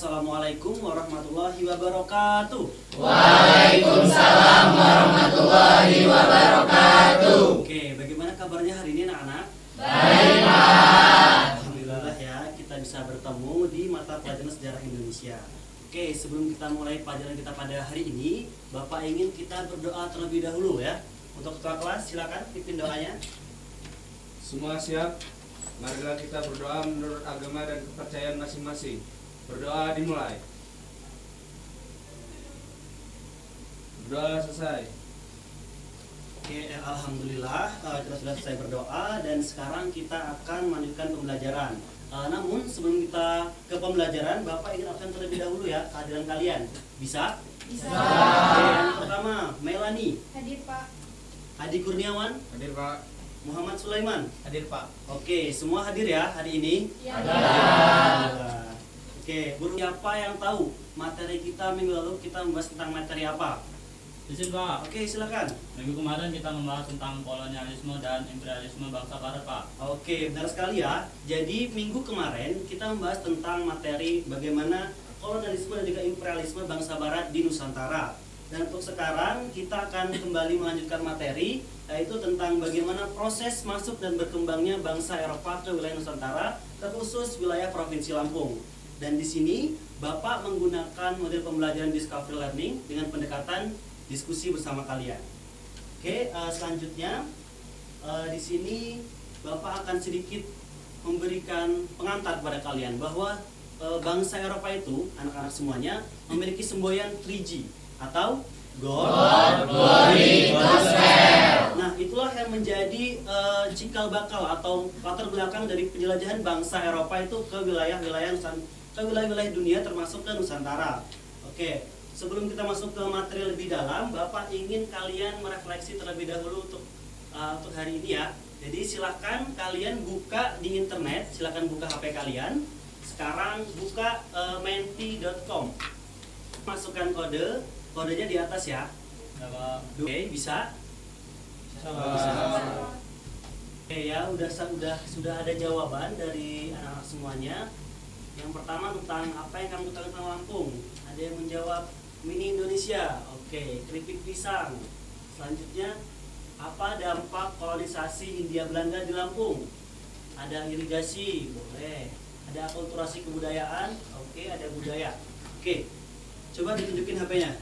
Assalamualaikum warahmatullahi wabarakatuh. Waalaikumsalam warahmatullahi wabarakatuh. Oke, bagaimana kabarnya hari ini anak-anak? Baik, Pak. Alhamdulillah ya, kita bisa bertemu di mata pelajaran sejarah Indonesia. Oke, sebelum kita mulai pelajaran kita pada hari ini, Bapak ingin kita berdoa terlebih dahulu ya. Untuk ketua kelas, silakan pimpin doanya. Semua siap? Marilah kita berdoa menurut agama dan kepercayaan masing-masing. Berdoa dimulai. Berdoa selesai. Oke, alhamdulillah kita sudah selesai berdoa dan sekarang kita akan melanjutkan pembelajaran. Namun sebelum kita ke pembelajaran, Bapak ingin absen terlebih dahulu ya kehadiran kalian. Bisa? Bisa. Oke, yang pertama, Melani, Hadir, Pak. Adi Kurniawan, Hadir, Pak. Muhammad Sulaiman. Hadir, Pak. Oke, semua hadir ya hari ini? Ya. Alhamdulillah. Oke, guru siapa yang tahu materi kita minggu lalu kita membahas tentang materi apa? Izin Pak, Oke, silakan. minggu kemarin kita membahas tentang kolonialisme dan imperialisme bangsa Barat Pak. Oke, benar sekali ya. Jadi minggu kemarin kita membahas tentang materi bagaimana kolonialisme dan juga imperialisme bangsa Barat di Nusantara. Dan untuk sekarang kita akan kembali melanjutkan materi, yaitu tentang bagaimana proses masuk dan berkembangnya bangsa Eropa ke wilayah Nusantara, terkhusus wilayah Provinsi Lampung. Dan di sini Bapak menggunakan model pembelajaran discovery learning dengan pendekatan diskusi bersama kalian. Oke, selanjutnya di sini Bapak akan sedikit memberikan pengantar kepada kalian bahwa bangsa Eropa itu, anak-anak semuanya, memiliki semboyan 3G atau God, Glory, Gospel. Nah, itulah yang menjadi cikal bakal atau latar belakang dari penjelajahan bangsa Eropa itu ke wilayah-wilayah dunia termasuk ke Nusantara. Oke, sebelum kita masuk ke materi lebih dalam, Bapak ingin kalian merefleksi terlebih dahulu untuk hari ini ya. Jadi silahkan kalian buka di internet, silahkan buka HP kalian. Sekarang buka menti.com. Masukkan kodenya di atas ya. Ya Pak. Oke, bisa? Bisa. Oke ya, sudah ada jawaban dari anak-anak semuanya. Yang pertama tentang apa yang kamu tahu tentang Lampung. Ada yang menjawab mini Indonesia. Oke, keripik pisang. Selanjutnya, apa dampak kolonisasi Hindia Belanda di Lampung? Ada irigasi, boleh. Ada akulturasi kebudayaan. Oke, ada budaya. Oke, coba ditunjukin HP-nya.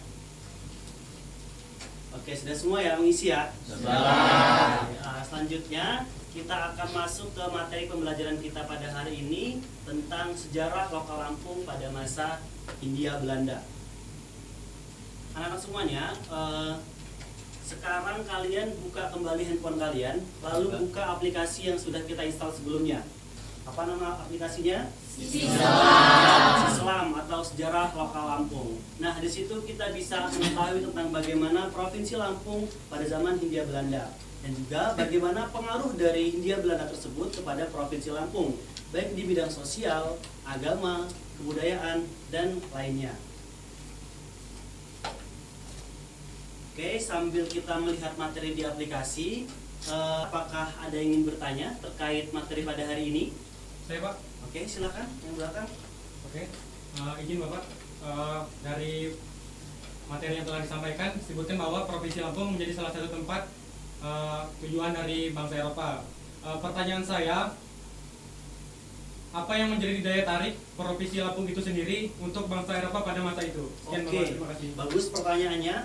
Oke, sudah semua ya mengisi ya? Sudah. Selanjutnya kita akan masuk ke materi pembelajaran kita pada hari ini tentang sejarah lokal Lampung pada masa Hindia Belanda. Anak-anak semuanya, sekarang kalian buka kembali handphone kalian, lalu buka aplikasi yang sudah kita install sebelumnya. Apa nama aplikasinya? Sislam atau Sejarah Lokal Lampung. Nah, di situ kita bisa mengetahui tentang bagaimana Provinsi Lampung pada zaman Hindia Belanda dan juga bagaimana pengaruh dari Hindia Belanda tersebut kepada Provinsi Lampung, baik di bidang sosial, agama, kebudayaan, dan lainnya. Oke, sambil kita melihat materi di aplikasi, apakah ada yang ingin bertanya terkait materi pada hari ini? Saya Pak. Oke, silakan yang belakang. Oke. Izin Bapak, dari materi yang telah disampaikan disebutkan bahwa Provinsi Lampung menjadi salah satu tempat tujuan dari bangsa Eropa. Pertanyaan saya, apa yang menjadi daya tarik Provinsi Lampung itu sendiri untuk bangsa Eropa pada masa itu? Sekian Oke, Bapak, terima kasih. bagus pertanyaannya.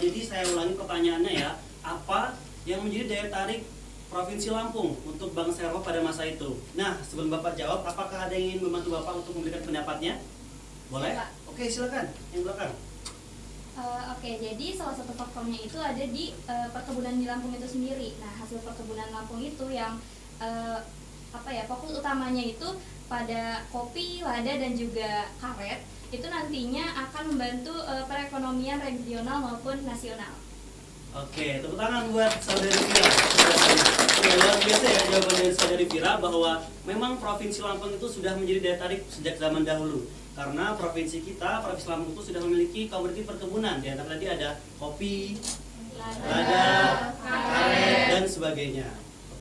Jadi saya ulangi pertanyaannya ya. Apa yang menjadi daya tarik Provinsi Lampung untuk bangsa Eropa pada masa itu? Nah, sebelum Bapak jawab, apakah ada yang ingin membantu Bapak untuk memberikan pendapatnya? Boleh? Pak. Oke, silakan. Yang belakang. Oke, jadi salah satu faktornya itu ada di perkebunan di Lampung itu sendiri. Nah, hasil perkebunan Lampung itu yang fokus utamanya itu pada kopi, lada, dan juga karet. Itu nantinya akan membantu perekonomian regional maupun nasional. Oke, tepuk tangan buat Saudari Vira. Oke, luar biasa ya jawaban dari Saudari Vira bahwa memang Provinsi Lampung itu sudah menjadi daya tarik sejak zaman dahulu. Karena provinsi Lampung itu sudah memiliki komoditi perkebunan. Di antara tadi ada kopi, lada, karet, dan sebagainya.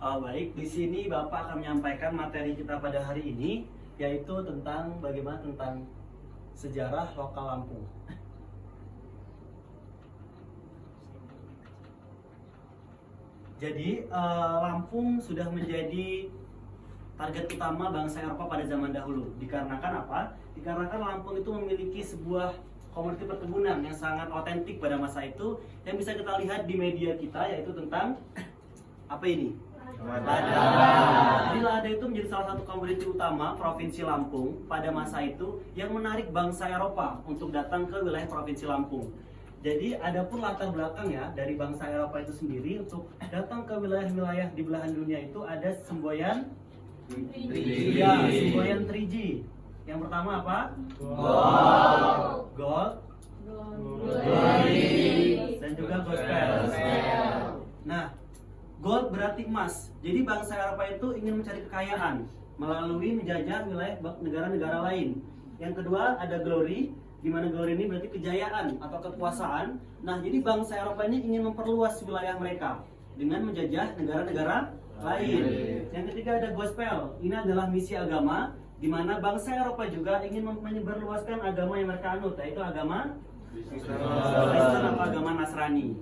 Baik, di sini Bapak akan menyampaikan materi kita pada hari ini, yaitu tentang bagaimana tentang sejarah lokal Lampung. Jadi Lampung sudah menjadi target utama bangsa Eropa pada zaman dahulu. Dikarenakan apa? Dikarenakan Lampung itu memiliki sebuah komoditi perkebunan yang sangat otentik pada masa itu, yang bisa kita lihat di media kita, yaitu tentang apa ini? Lada. Jadi lada itu menjadi salah satu komoditi utama Provinsi Lampung pada masa itu yang menarik bangsa Eropa untuk datang ke wilayah Provinsi Lampung. Jadi ada pun latar belakang ya dari bangsa Eropa itu sendiri untuk datang ke wilayah-wilayah di belahan dunia itu ada semboyan 3G. Ya, semboyan 3G. Yang pertama apa? Gold, dan juga gospel. Nah, gold berarti emas. Jadi bangsa Eropa itu ingin mencari kekayaan melalui menjajah wilayah negara-negara lain. Yang kedua ada glory, di mana glory ini berarti kejayaan atau kekuasaan. Nah, jadi bangsa Eropa ini ingin memperluas wilayah mereka dengan menjajah negara-negara lain. Yang ketiga ada gospel. Ini adalah misi agama, di mana bangsa Eropa juga ingin menyebarluaskan agama yang mereka anut, yaitu agama Kristen atau agama Nasrani.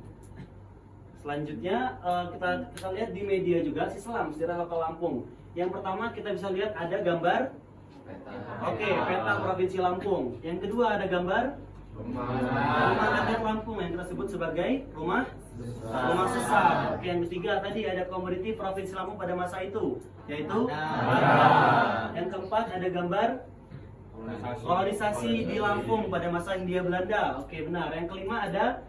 Selanjutnya kita lihat di media juga Islam sejarah lokal Lampung. Yang pertama kita bisa lihat ada gambar peta Provinsi Lampung. Yang kedua ada gambar rumah adat Lampung yang kita sebut sebagai rumah sesar. Oke, yang ketiga tadi ada komoditi Provinsi Lampung pada masa itu, yaitu lada. Yang keempat ada gambar kolonisasi di Lampung pada masa Hindia Belanda. Oke, benar. Yang kelima ada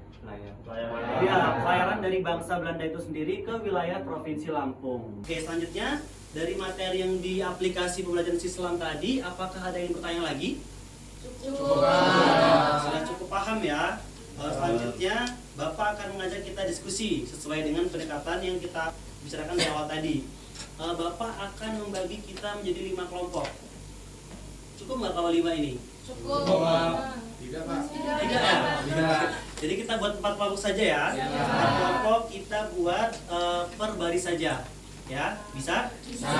pelayaran dari bangsa Belanda itu sendiri ke wilayah Provinsi Lampung. Oke, selanjutnya dari materi yang di aplikasi pembelajaran Islam tadi, apakah ada yang bertanya lagi? Cukup. Sudah cukup paham ya. Selanjutnya Bapak akan mengajak kita diskusi sesuai dengan pendekatan yang kita bicarakan di awal tadi. Bapak akan membagi kita menjadi 5 kelompok. Cukup nggak kalau 5 ini? Cukup. Tidak, Pak. Tidak ya? Jadi kita buat 4 kelompok saja ya. 4 kelompok kita buat per baris saja. Ya, bisa? Bisa.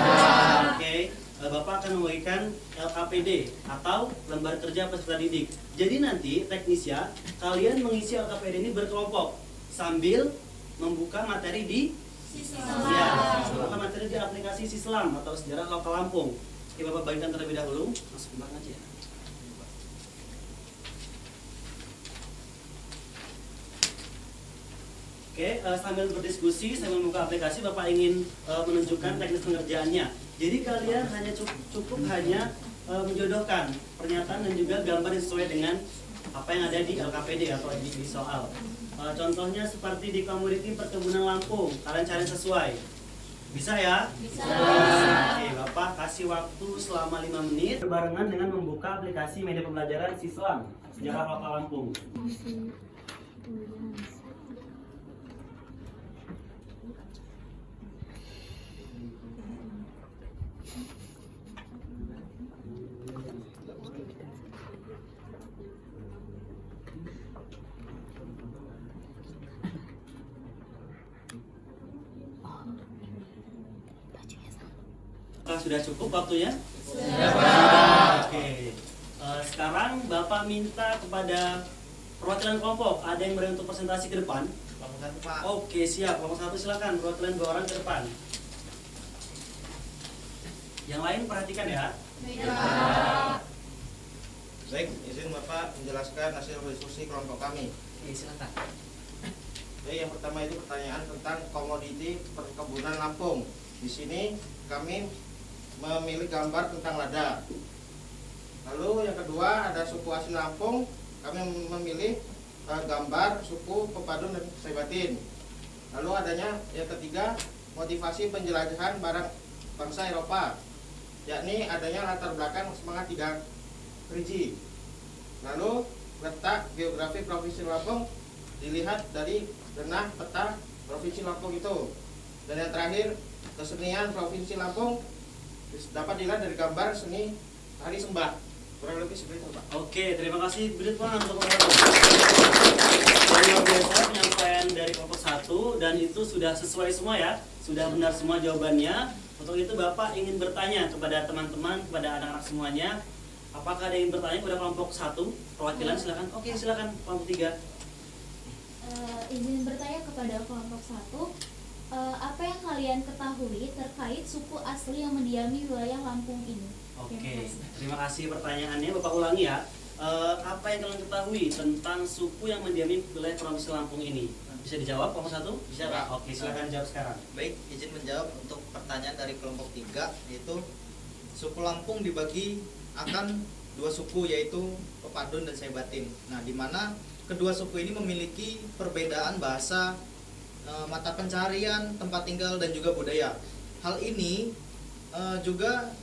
Oke. Bapak akan membagikan LKPD atau lembar kerja peserta didik. Jadi nanti teknisnya kalian mengisi LKPD ini berkelompok sambil membuka materi di membuka materi di aplikasi Sislam atau sejarah lokal Lampung. Oke, Bapak bagikan terlebih dahulu. Masuk kembang aja ya. Oke, sambil berdiskusi, sambil membuka aplikasi, Bapak ingin menunjukkan teknis pengerjaannya. Jadi kalian hanya cukup menjodohkan pernyataan dan juga gambar yang sesuai dengan apa yang ada di LKPD atau di soal. Contohnya seperti di komoditi perkebunan Lampung, kalian cari sesuai. Bisa ya? Bisa. Oke, Bapak kasih waktu selama 5 menit berbarengan dengan membuka aplikasi media pembelajaran Sislam sejarah lokal Lampung. Sudah cukup waktunya? Sudah. Oke. Sekarang Bapak minta kepada perwakilan kelompok, ada yang berani untuk presentasi ke depan? Kelompok 1, Pak. Oke, siap. Kelompok 1 silakan, perwakilan 2 orang ke depan. Yang lain perhatikan ya. Baik, izin Bapak menjelaskan hasil diskusi kelompok kami. Oke, silakan. Jadi yang pertama itu pertanyaan tentang komoditi perkebunan Lampung. Di sini kami memilih gambar tentang lada. Lalu yang kedua ada suku asli Lampung, kami memilih gambar suku Pepadun dan Saibatin. Lalu adanya yang ketiga motivasi penjelajahan barang bangsa Eropa, yakni adanya latar belakang semangat 3G. Lalu letak geografi Provinsi Lampung dilihat dari denah peta Provinsi Lampung itu. Dan yang terakhir kesenian Provinsi Lampung dapat dilihat dari gambar seni tari sembah. Kurang lebih seperti itu, Pak. Oke, terima kasih. Beri tangan untuk Bapak. Luar biasa penyampaian dari kelompok 1 dan itu sudah sesuai semua ya. Sudah benar semua jawabannya. Untuk itu Bapak ingin bertanya kepada teman-teman, kepada anak-anak semuanya, Apakah ada yang bertanya kepada kelompok 1? Perwakilan silakan. Oke, silakan kelompok 3. Izin bertanya kepada kelompok 1, apa yang kalian ketahui terkait suku asli yang mendiami wilayah Lampung ini? Oke, terima kasih pertanyaannya. Bapak ulangi ya. Apa yang kalian ketahui tentang suku yang mendiami wilayah Provinsi Lampung ini? Bisa dijawab kelompok 1? Bisa Pak? Oke, silakan jawab sekarang. Baik, izin menjawab untuk pertanyaan dari kelompok 3, yaitu suku Lampung dibagi akan 2 suku, yaitu Pepadun dan Saibatin. Nah, di mana kedua suku ini memiliki perbedaan bahasa, mata pencaharian, tempat tinggal, dan juga budaya. Hal ini juga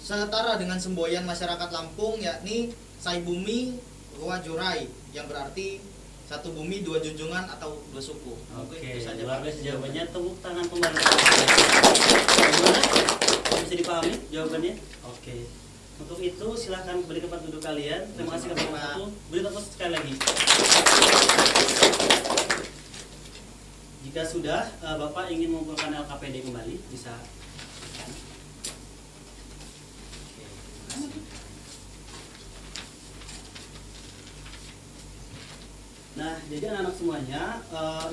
setara dengan semboyan masyarakat Lampung, yakni Saibumi Gua Jurai, yang berarti satu bumi dua junjungan atau 2 suku. Oke, Itu saja, luar Pak. biasa jawabannya. Tepuk tangan kembali. Gimana? Bisa dipahami jawabannya? Oke. Untuk itu silahkan kembali ke tempat duduk kalian. Terima kasih kepada kelompok 1. Beri tepuk sekali lagi. Jika sudah, Bapak ingin mengumpulkan LKPD kembali, bisa. Nah, jadi anak-anak semuanya,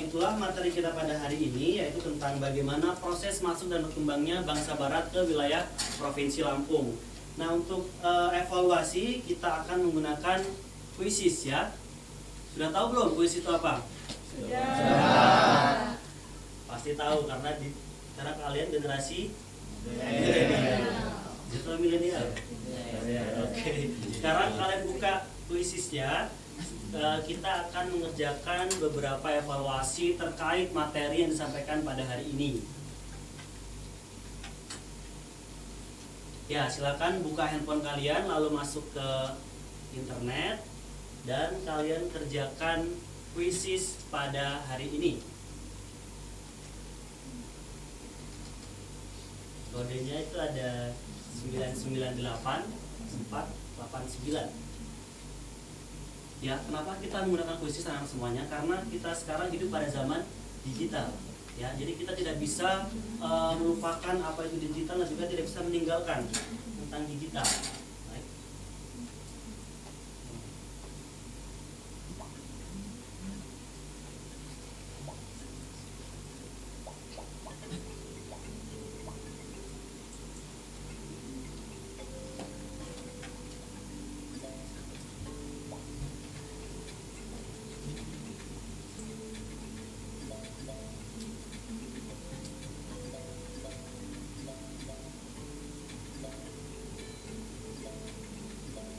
itulah materi kita pada hari ini, yaitu tentang bagaimana proses masuk dan berkembangnya bangsa Barat ke wilayah Provinsi Lampung. Nah, untuk evaluasi kita akan menggunakan kuisis ya. Sudah tahu belum kuisis itu apa? Sudah. Pasti tahu karena kalian generasi milenial. Digital milenial. Oke. Sekarang kalian buka kuisisnya. Kita akan mengerjakan beberapa evaluasi terkait materi yang disampaikan pada hari ini. Ya, silakan buka handphone kalian lalu masuk ke internet dan kalian kerjakan kuisis pada hari ini. Kodenya itu ada 998 489. Ya, kenapa kita menggunakan kuisis anak semuanya? Karena kita sekarang hidup pada zaman digital. Ya, jadi kita tidak bisa melupakan apa itu digital dan juga tidak bisa meninggalkan tentang digital. Baik.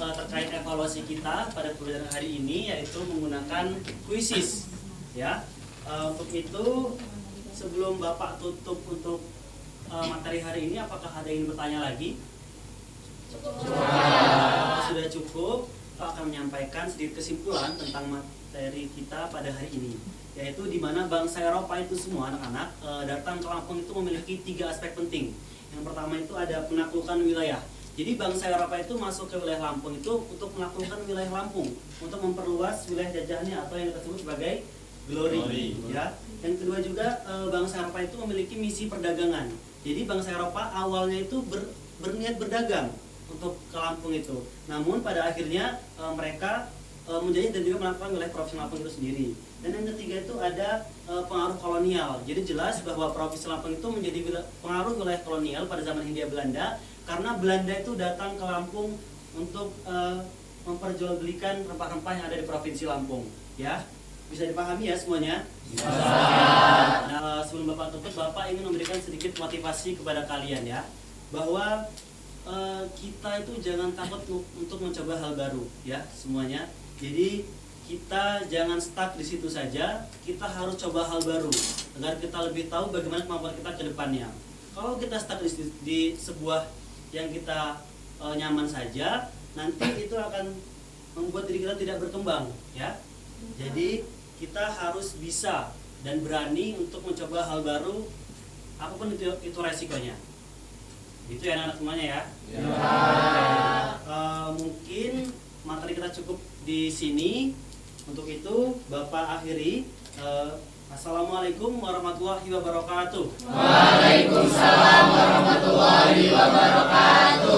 Terkait evaluasi kita pada pembelajaran hari ini yaitu menggunakan kuisis ya. Untuk itu sebelum Bapak tutup untuk materi hari ini, apakah ada yang bertanya lagi? Kalau sudah cukup, Pak akan menyampaikan sedikit kesimpulan tentang materi kita pada hari ini, yaitu di mana bangsa Eropa itu semua anak-anak datang ke Lampung itu memiliki 3 aspek penting. Yang pertama itu ada penaklukan wilayah. Jadi bangsa Eropa itu masuk ke wilayah Lampung itu untuk menaklukkan wilayah Lampung, untuk memperluas wilayah jajahannya atau yang kita sebut sebagai glory. Ya. Yang kedua juga bangsa Eropa itu memiliki misi perdagangan. Jadi bangsa Eropa awalnya itu berniat berdagang untuk ke Lampung itu. Namun pada akhirnya mereka menjajah dan juga melakukan wilayah Provinsi Lampung itu sendiri. Dan yang ketiga itu ada pengaruh kolonial. Jadi jelas bahwa Provinsi Lampung itu menjadi pengaruh wilayah kolonial pada zaman Hindia Belanda, karena Belanda itu datang ke Lampung untuk memperjualbelikan rempah-rempah yang ada di Provinsi Lampung. Ya, bisa dipahami ya semuanya? Bisa. Nah, sebelum Bapak tutup, Bapak ingin memberikan sedikit motivasi kepada kalian ya, bahwa kita itu jangan takut untuk mencoba hal baru ya semuanya. Jadi kita jangan stuck di situ saja, kita harus coba hal baru agar kita lebih tahu bagaimana kemampuan kita ke depannya. Kalau kita stuck di sebuah yang kita nyaman saja, nanti itu akan membuat diri kita tidak berkembang ya. Jadi kita harus bisa dan berani untuk mencoba hal baru, apapun itu resikonya. Itu ya anak-anak semuanya ya. Mungkin materi kita cukup di sini. Untuk itu Bapak akhiri. Assalamualaikum warahmatullahi wabarakatuh. Waalaikumsalam warahmatullahi wabarakatuh.